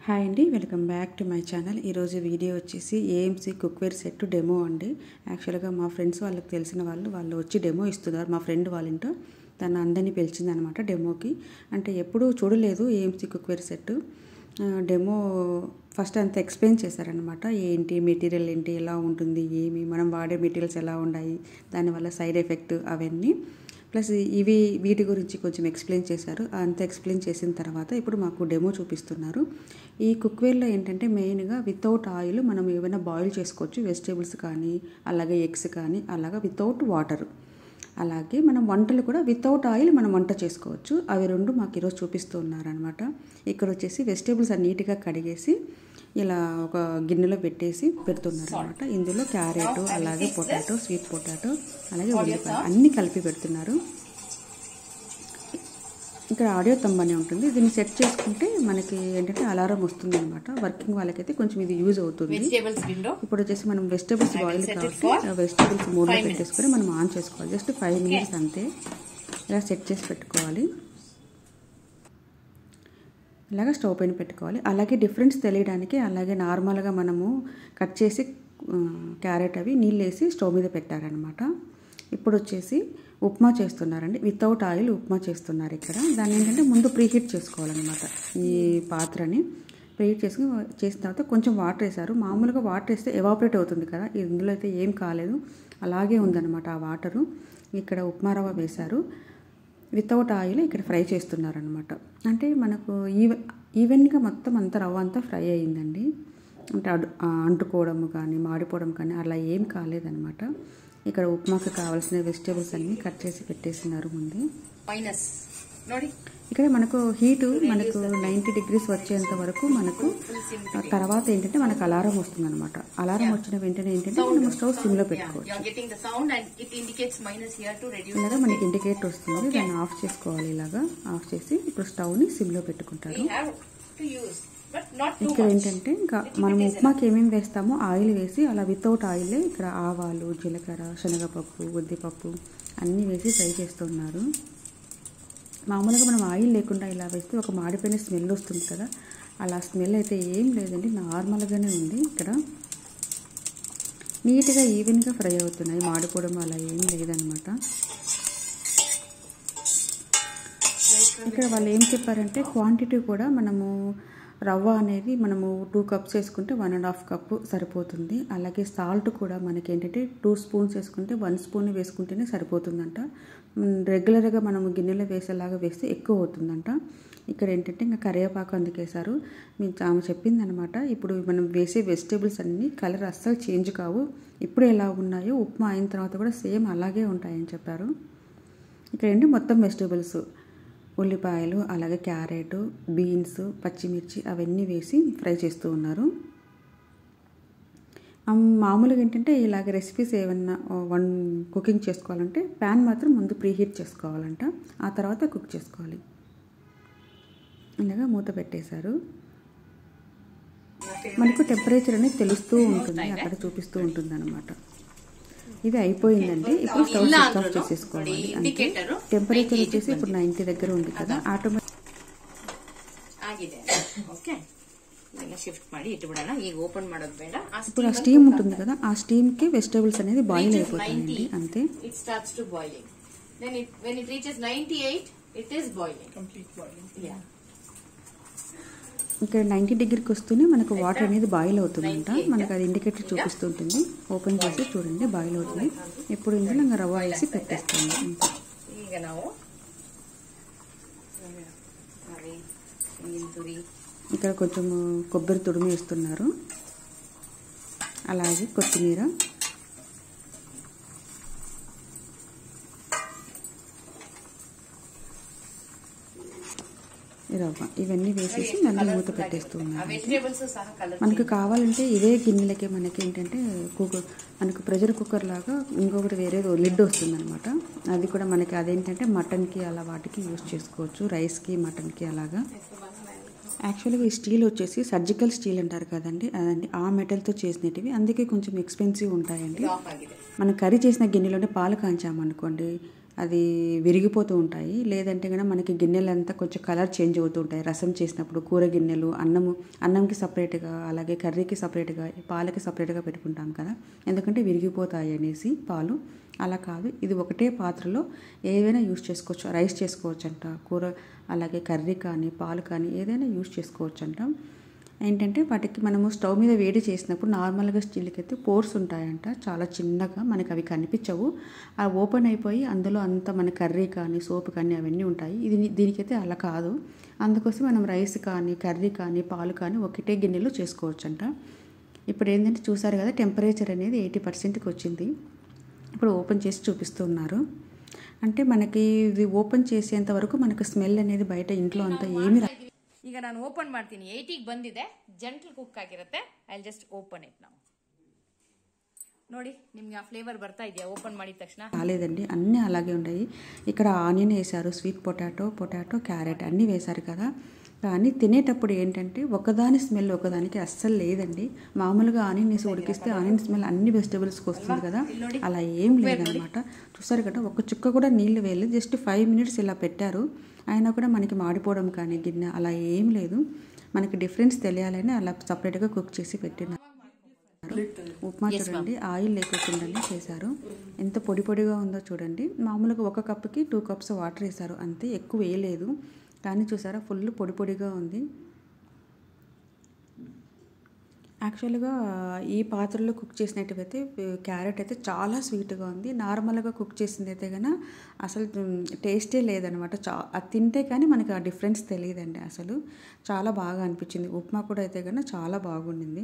Hi అండి, welcome back to my channel. ఈరోజు video వచ్చేసి ఏఎంసీ కుక్వేర్ సెట్ డెమో అండి. యాక్చువల్గా మా ఫ్రెండ్స్ వాళ్ళకి తెలిసిన వాళ్ళు వచ్చి డెమో ఇస్తున్నారు. మా ఫ్రెండ్ వాళ్ళ ఇంట్లో తను అందరినీ పిలిచిందనమాట డెమోకి. అంటే ఎప్పుడూ చూడలేదు AMC cookware set. Demo first అంతా ఎక్స్ప్లెయిన్ చేశారనమాట. ఏంటి మెటీరియల్, ఏంటి ఎలా ఉంటుంది, ఏమి మనం వాడే మెటీరియల్స్ ఎలా ఉన్నాయి, దానివల్ల సైడ్ ఎఫెక్ట్ అవన్నీ ప్లస్ వీటి గురించి కొంచెం ఎక్స్ప్లెయిన్ చేశారు. అంత ఎక్స్ప్లెయిన్ చేసిన తర్వాత ఇప్పుడు మాకు డెమో చూపిస్తున్నారు. ఈ కుక్వేర్లో ఏంటంటే మెయిన్గా వితౌట్ ఆయిల్ మనం ఏమైనా బాయిల్ చేసుకోవచ్చు, వెజిటేబుల్స్ కానీ అలాగే ఎగ్స్ కానీ అలాగా వితౌట్ వాటర్. అలాగే మనం వంటలు కూడా వితౌట్ ఆయిల్ మనం వంట చేసుకోవచ్చు. అవి రెండు మాకు ఈరోజు చూపిస్తూ ఉన్నారనమాట. ఇక్కడ వచ్చేసి వెజిటేబుల్స్ నీట్గా కడిగేసి ఇలా ఒక గిన్నెలో పెట్టేసి పెడుతున్నారు అనమాట. ఇందులో క్యారెట్, అలాగే పొటాటో, స్వీట్ పొటాటో, అలాగే ఉల్లిపాయ అన్నీ కలిపి పెడుతున్నారు. ఇక్కడ ఆడియో తంబనే ఉంటుంది. దీన్ని సెట్ చేసుకుంటే మనకి ఏంటంటే అలారం వస్తుంది అనమాట. వర్కింగ్ వాళ్ళకైతే కొంచెం ఇది యూజ్ అవుతుంది. ఇప్పుడు వచ్చేసి మనం వెజిటేబుల్స్ బాయిల్ కాబట్టి వెజిటేబుల్స్ మూడులో పెట్టేసుకొని మనం ఆన్ చేసుకోవాలి. జస్ట్ 5 minutes అంతే. ఇలా సెట్ చేసి పెట్టుకోవాలి. ఇలాగ స్టవ్ పైన పెట్టుకోవాలి. అలాగే డిఫరెన్స్ తెలియడానికి అలాగే నార్మల్గా మనము కట్ చేసి క్యారెట్ అవి నీళ్ళు వేసి స్టవ్ మీద పెట్టారనమాట. ఇప్పుడు వచ్చేసి ఉప్మా చేస్తున్నారండి. వితౌట్ ఆయిల్ ఉప్మా చేస్తున్నారు ఇక్కడ. దాన్ని ఏంటంటే ముందు ప్రీహీట్ చేసుకోవాలన్నమాట. ఈ పాత్రని ప్రీహీట్ చేసిన తర్వాత కొంచెం వాటర్ వేశారు. మామూలుగా వాటర్ వేస్తే ఎవాపరేట్ అవుతుంది కదా, ఇందులో అయితే ఏం కాలేదు, అలాగే ఉందన్నమాట ఆ వాటరు. ఇక్కడ ఉప్మా రవ్వ వేశారు. వితౌట్ ఆయిల్ ఇక్కడ ఫ్రై చేస్తున్నారనమాట. అంటే మనకు ఈవెన్గా మొత్తం అంతా రవ్వ అంతా ఫ్రై అయ్యిందండి. అంటే అంటుకోవడం కానీ మాడిపోవడం కానీ అలా ఏం కాలేదనమాట. ఇక్కడ ఉప్మాకి కావాల్సిన వెజిటేబుల్స్ అన్నీ కట్ చేసి పెట్టేస్తున్నారు ముందే. ఇక్కడ మనకు హీటు మనకు 90 degrees వచ్చేంత వరకు మనకు తర్వాత ఏంటంటే మనకు అలారం వస్తుంది అనమాట. అలారం వచ్చిన వెంటనే ఏంటంటే మనం స్టవ్ సిమ్లో పెట్టుకోవచ్చు. ఇలాగా మనకి ఇండికేటర్ వస్తుంది, దాన్ని ఆఫ్ చేసుకోవాలి. ఇలాగా ఆఫ్ చేసి ఇప్పుడు స్టవ్ని సిమ్లో పెట్టుకుంటారు. ఇక్కడ ఏంటంటే ఇంకా మనం ఉప్మాకి ఏమేమి వేస్తామో ఆయిల్ వేసి అలా వితౌట్ ఆయిలే ఇక్కడ ఆవాలు, జీలకర్ర, శనగపప్పు, ఉద్దిపప్పు అన్నీ వేసి ఫ్రై చేస్తున్నారు. మామూలుగా మనం ఆయిల్ లేకుండా ఇలా వేస్తే ఒక మాడిపోయిన స్మెల్ వస్తుంది కదా, అలా స్మెల్ అయితే ఏం లేదండి, నార్మల్గానే ఉంది. ఇక్కడ నీట్గా ఈవెన్గా ఫ్రై అవుతున్నాయి, మాడిపోవడం అలా ఏం లేదనమాట. ఇక్కడ వాళ్ళు ఏం చెప్పారంటే క్వాంటిటీ కూడా మనము రవ్వ అనేది మనము 2 cups వేసుకుంటే 1.5 cup సరిపోతుంది. అలాగే సాల్ట్ కూడా మనకి ఏంటంటే 2 spoons వేసుకుంటే 1 spoon వేసుకుంటేనే సరిపోతుందంట. రెగ్యులర్గా మనము గిన్నెలో వేసేలాగా వేస్తే ఎక్కువ అవుతుందంట. ఇక్కడ ఏంటంటే ఇంకా కరివేపాకు అందుకేసారు. ఆమె చెప్పిందనమాట. ఇప్పుడు మనం వేసే వెజిటేబుల్స్ అన్నీ కలర్ అస్సలు చేంజ్ కావు, ఇప్పుడు ఎలా ఉన్నాయో ఉప్మా అయిన తర్వాత కూడా సేమ్ అలాగే ఉంటాయని చెప్పారు. ఇక్కడ ఏంటి మొత్తం వెజిటేబుల్స్ ఉల్లిపాయలు, అలాగే క్యారెట్, బీన్స్, పచ్చిమిర్చి అవన్నీ వేసి ఫ్రై చేస్తూ ఉన్నారు. మామూలుగా ఏంటంటే ఇలాగ రెసిపీస్ ఏమన్నా కుకింగ్ చేసుకోవాలంటే ప్యాన్ మాత్రం ముందు ప్రీహీట్ చేసుకోవాలంట, ఆ తర్వాత కుక్ చేసుకోవాలి. ఇలాగా మూత పెట్టేశారు. మనకు టెంపరేచర్ అనేది తెలుస్తూ ఉంటుంది, అక్కడ చూపిస్తూ ఉంటుంది అనమాట. ఇది అయిపోయిందండి. ఇప్పుడు స్టవ్ స్విచ్ ఆఫ్ చేసేసుకోవాలి. అంటే టెంపరేచర్ వచ్చేసి ఇప్పుడు 90 దగ్గర ఉంది కదా, ఆటోమేటిక్ ఇప్పుడు ఆ స్టీమ్ ఉంటుంది కదా, ఆ స్టీమ్ కి వెజిటేబుల్స్ అనేది బాయిల్ అయిపోతాయండి. అంతే. ఇక్కడ 90 degreeకి వస్తూనే మనకు వాటర్ అనేది బాయిల్ అవుతుందంట. మనకు అది ఇండికేటర్ చూపిస్తూ ఉంటుంది. ఓపెన్ చేసి చూడండి, బాయిల్ అవుతుంది. ఇప్పుడు ఇందులో ఇంకా రవ్వ వేసి పెట్టేస్తాము. ఇక్కడ కొంచెం కొబ్బరి తుడుము వేస్తున్నారు, అలాగే కొత్తిమీర, రవ్వ ఇవన్నీ వేసేసి మళ్ళీ మూత పెట్టేస్తూ ఉన్నారు. మనకు కావాలంటే ఇదే గిన్నెలకే మనకి ఏంటంటే మనకు ప్రెషర్ కుక్కర్ లాగా ఇంకొకటి వేరే లిడ్ వస్తుంది అనమాట. అది కూడా మనకి అదేంటంటే మటన్కి అలా వాటికి యూజ్ చేసుకోవచ్చు, రైస్కి, మటన్కి అలాగా. యాక్చువల్గా ఈ స్టీల్ వచ్చేసి సర్జికల్ స్టీల్ అంటారు కదండి, అదండి ఆ మెటల్తో చేసినవి, అందుకే కొంచెం ఎక్స్పెన్సివ్ ఉంటాయండి. మనం కర్రీ చేసిన గిన్నెలోనే పాలు కాంచామనుకోండి అది విరిగిపోతూ ఉంటాయి. లేదంటే కనుక మనకి గిన్నెలంతా కొంచెం కలర్ చేంజ్ అవుతూ ఉంటాయి. రసం చేసినప్పుడు కూర గిన్నెలు అన్నంకి సపరేట్గా, అలాగే కర్రీకి సపరేట్గా, పాలకి సపరేట్గా పెట్టుకుంటాం కదా, ఎందుకంటే విరిగిపోతాయి అనేసి పాలు. అలా కాదు, ఇది ఒకటే పాత్రలో ఏవైనా యూజ్ చేసుకోవచ్చు. రైస్ చేసుకోవచ్చు అంట, కూర అలాగే కర్రీ కానీ పాలు కానీ ఏదైనా యూజ్ చేసుకోవచ్చు అంట. ఏంటంటే వాటికి మనము స్టవ్ మీద వేడి చేసినప్పుడు నార్మల్గా స్టీల్కి అయితే పోర్స్ ఉంటాయంట, చాలా చిన్నగా, మనకి అవి కనిపించవు. అవి ఓపెన్ అయిపోయి అందులో అంతా మన కర్రీ కానీ సోపు కానీ అవన్నీ ఉంటాయి. దీనికైతే అలా కాదు. అందుకోసం మనం రైస్ కానీ కర్రీ కానీ పాలు కానీ ఒకటే గిన్నెలో చేసుకోవచ్చు అంట. ఇప్పుడు ఏంటంటే చూసారు కదా, టెంపరేచర్ అనేది 80%కి వచ్చింది. ఇప్పుడు ఓపెన్ చేసి చూపిస్తున్నారు. అంటే మనకి ఇది ఓపెన్ చేసేంత వరకు మనకు స్మెల్ అనేది బయట ఇంట్లో అంతా ఏమి ಈಗ ನಾನು ಓಪನ್ ಮಾಡ್ತೀನಿ. 80ಗೆ ಬಂದಿದೆ, ಜೆಂಟಲ್ ಕುಕ್ ಆಗಿರುತ್ತೆ. I will just open it ನಾವು. ನೋಡಿ ನಿಮ್ಗೆ ಆ ఫ్లేవర్ ಬರ್ತಾ ಇದೆಯా ఓపెన్ ಮಾಡಿದ తక్షణ? రాలేదండి, అన్నీ అలాగే ఉన్నాయి. ఇక్కడ ఆనియన్ వేశారు, స్వీట్ పొటాటో, క్యారెట్ అన్నీ వేశారు కదా. కానీ తినేటప్పుడు ఏంటంటే ఒకదాని స్మెల్ ఒకదానికి అస్సలు లేదండి. మామూలుగా ఆనియన్ వేసి ఉడికిస్తే ఆనియన్ స్మెల్ అన్ని వెజిటబుల్స్కి వస్తుంది కదా, అలా ఏం లేదనమాట. చూసారు కదా, ఒక చుక్క కూడా నీళ్ళు వేయలేదు. జస్ట్ 5 minutes ఇలా పెట్టారు. అయినా కూడా మనకి మాడిపోవడం కానీ గిన్నె అలా ఏం లేదు. మనకి డిఫరెన్స్ తెలియాలని అలా సపరేట్గా కుక్ చేసి పెట్టినారు. ఉప్మా చూడండి, ఆయిల్ లేకుండా చేశారు. ఎంత పొడిగా ఉందో చూడండి. మామూలుగా 1 కప్పుకి 2 cups వాటర్ వేశారు అంతే, ఎక్కువ వేయలేదు. కానీ చూసారా, ఫుల్ పొడిగా ఉంది. యాక్చువల్గా ఈ పాత్రలో కుక్ చేసినట్టయితే క్యారెట్ అయితే చాలా స్వీట్గా ఉంది. నార్మల్గా కుక్ చేసింది అయితే కనుక అసలు టేస్టే లేదనమాట. అది తింటే కానీ మనకి ఆ డిఫరెన్స్ తెలియదండి. అసలు చాలా బాగా అనిపించింది. ఉప్మా కూడా అయితే కనుక చాలా బాగుండింది.